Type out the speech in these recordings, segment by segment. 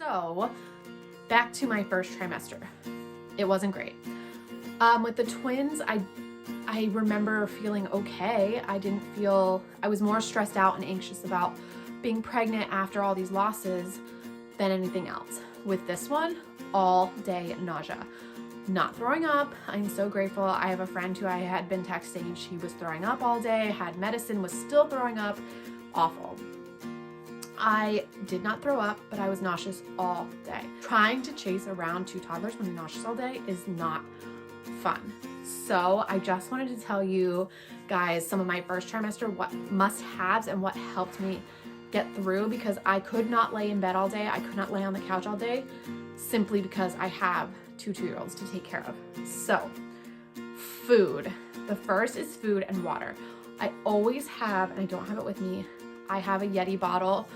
So back to my first trimester. It wasn't great. With the twins, I remember feeling okay. I was more stressed out and anxious about being pregnant after all these losses than anything else. With this one, all day nausea. Not throwing up. I'm so grateful. I have a friend who I had been texting. She was throwing up all day, had medicine, was still throwing up. Awful. I did not throw up, but I was nauseous all day. Trying to chase around 2 toddlers when you're nauseous all day is not fun. So I just wanted to tell you guys some of my first trimester, what must-haves and what helped me get through, because I could not lay in bed all day. I could not lay on the couch all day simply because I have 2 2-year-olds to take care of. So food. The first is food and water. I always have, and I don't have it with me, I have a Yeti bottle.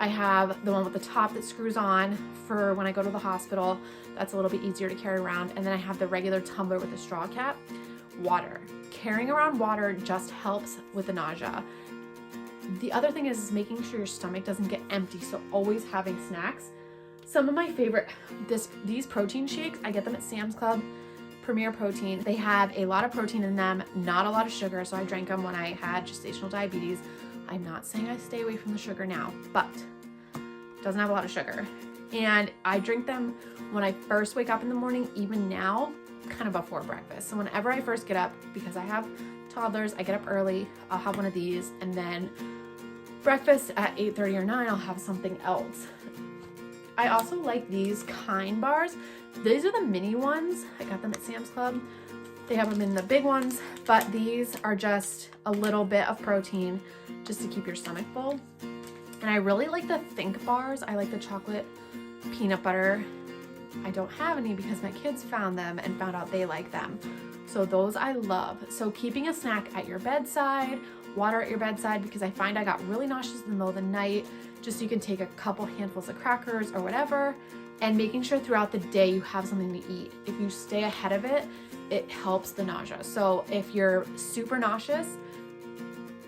I have the one with the top that screws on for when I go to the hospital. That's a little bit easier to carry around. And then I have the regular tumbler with the straw cap. Water. Carrying around water just helps with the nausea. The other thing is making sure your stomach doesn't get empty, so always having snacks. Some of my favorite, these protein shakes, I get them at Sam's Club, Premier Protein. They have a lot of protein in them, not a lot of sugar, so I drank them when I had gestational diabetes. I'm not saying I stay away from the sugar now, but it doesn't have a lot of sugar. And I drink them when I first wake up in the morning, even now, kind of before breakfast. So whenever I first get up, because I have toddlers, I get up early, I'll have one of these, and then breakfast at 8:30 or 9, I'll have something else. I also like these Kind bars. These are the mini ones. I got them at Sam's Club. They have them in the big ones, but these are just a little bit of protein just to keep your stomach full. And I really like the Think bars. I like the chocolate peanut butter. I don't have any because my kids found them and found out they like them. So those I love. So keeping a snack at your bedside, water at your bedside, because I find I got really nauseous in the middle of the night, just so you can take a couple handfuls of crackers or whatever, and making sure throughout the day you have something to eat. If you stay ahead of it, it helps the nausea. So if you're super nauseous,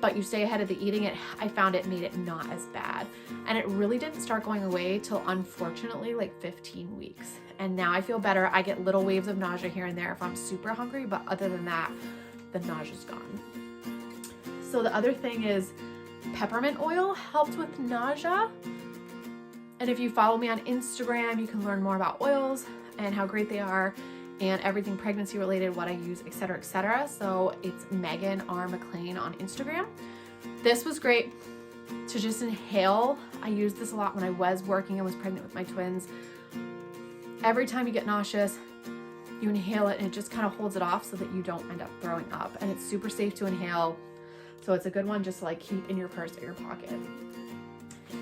but you stay ahead of the eating, I found it made it not as bad. And it really didn't start going away till, unfortunately, like 15 weeks. And now I feel better. I get little waves of nausea here and there if I'm super hungry, but other than that, the nausea's gone. So the other thing is peppermint oil helps with nausea. And if you follow me on Instagram, you can learn more about oils and how great they are and everything pregnancy related, what I use, etc., etc. So it's Megan R. McLean on Instagram. This was great to just inhale. I used this a lot when I was working and was pregnant with my twins. Every time you get nauseous, you inhale it and it just kind of holds it off so that you don't end up throwing up. And it's super safe to inhale. So it's a good one just to like keep in your purse or your pocket.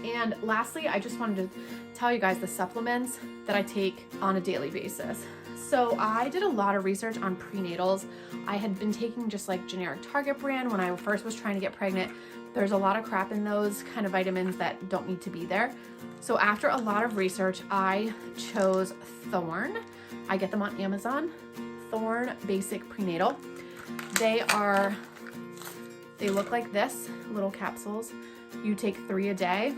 And lastly, I just wanted to tell you guys the supplements that I take on a daily basis. So I did a lot of research on prenatals. I had been taking just like generic Target brand when I first was trying to get pregnant. There's a lot of crap in those kind of vitamins that don't need to be there. So after a lot of research, I chose Thorne. I get them on Amazon. Thorne Basic Prenatal. They look like this, little capsules. You take 3 a day.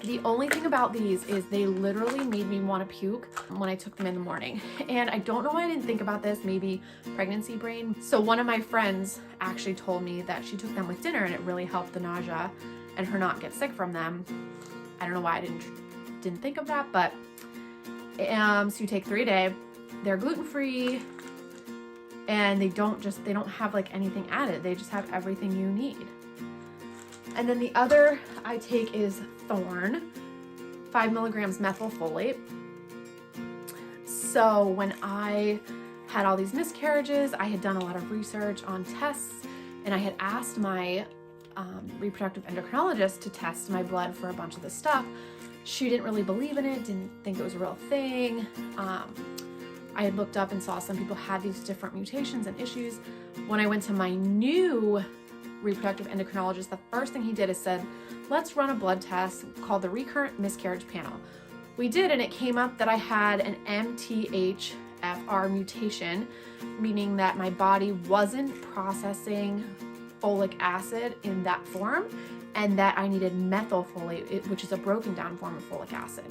The only thing about these is they literally made me want to puke when I took them in the morning. And I don't know why I didn't think about this, maybe pregnancy brain. So one of my friends actually told me that she took them with dinner and it really helped the nausea and her not get sick from them. I don't know why I didn't think of that, but so you take 3 a day. They're gluten-free and they don't have like anything added. They just have everything you need. And then the other I take is Thorne, 5 milligrams methylfolate. So when I had all these miscarriages, I had done a lot of research on tests and I had asked my reproductive endocrinologist to test my blood for a bunch of this stuff. She didn't really believe in it, didn't think it was a real thing. I had looked up and saw some people had these different mutations and issues. When I went to my new reproductive endocrinologist, the first thing he did is said, let's run a blood test called the recurrent miscarriage panel. We did, and it came up that I had an MTHFR mutation, meaning that my body wasn't processing folic acid in that form, and that I needed methylfolate, which is a broken down form of folic acid.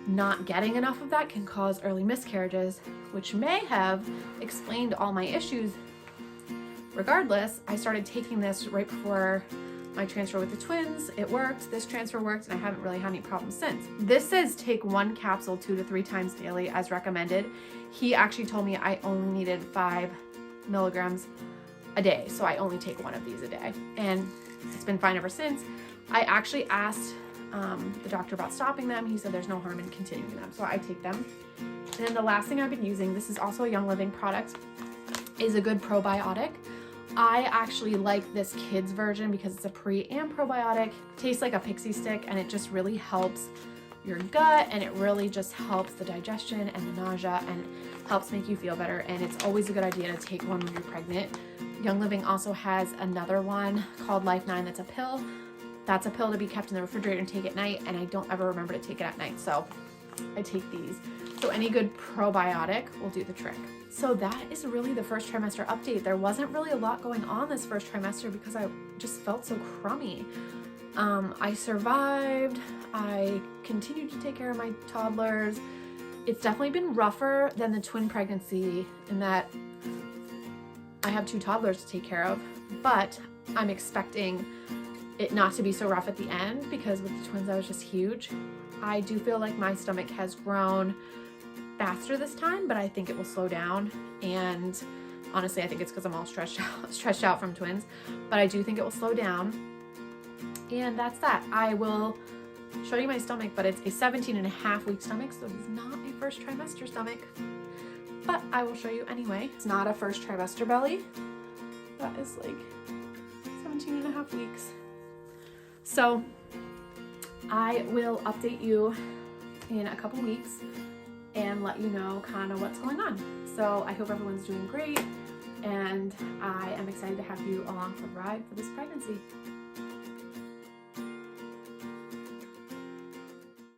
Not getting enough of that can cause early miscarriages, which may have explained all my issues. Regardless, I started taking this right before my transfer with the twins. It worked, this transfer worked, and I haven't really had any problems since. This says take 1 capsule 2 to 3 times daily as recommended. He actually told me I only needed 5 milligrams a day, so I only take 1 of these a day, and it's been fine ever since. I actually asked the doctor about stopping them. He said there's no harm in continuing them, so I take them. And then the last thing I've been using, this is also a Young Living product, is a good probiotic. I actually like this kids version because it's a pre and probiotic. Tastes like a pixie stick, and it just really helps your gut, and it really just helps the digestion and the nausea and helps make you feel better. And it's always a good idea to take one when you're pregnant. Young Living also has another one called Life 9 that's a pill. That's a pill to be kept in the refrigerator and take at night, and I don't ever remember to take it at night, so I take these. So any good probiotic will do the trick. So that is really the first trimester update. There wasn't really a lot going on this first trimester because I just felt so crummy. I survived. I continued to take care of my toddlers. It's definitely been rougher than the twin pregnancy in that I have 2 toddlers to take care of, but I'm expecting it not to be so rough at the end because with the twins I was just huge. I do feel like my stomach has grown faster this time, but I think it will slow down, and honestly I think it's because I'm all stretched out from twins, but I do think it will slow down. And that's that. I will show you my stomach, but it's a 17.5-week stomach, so it is not a first trimester stomach, but I will show you anyway. It's not a first trimester belly. That is like 17.5 weeks. So I will update you in a couple weeks and let you know kind of what's going on. So I hope everyone's doing great, and I am excited to have you along for the ride for this pregnancy.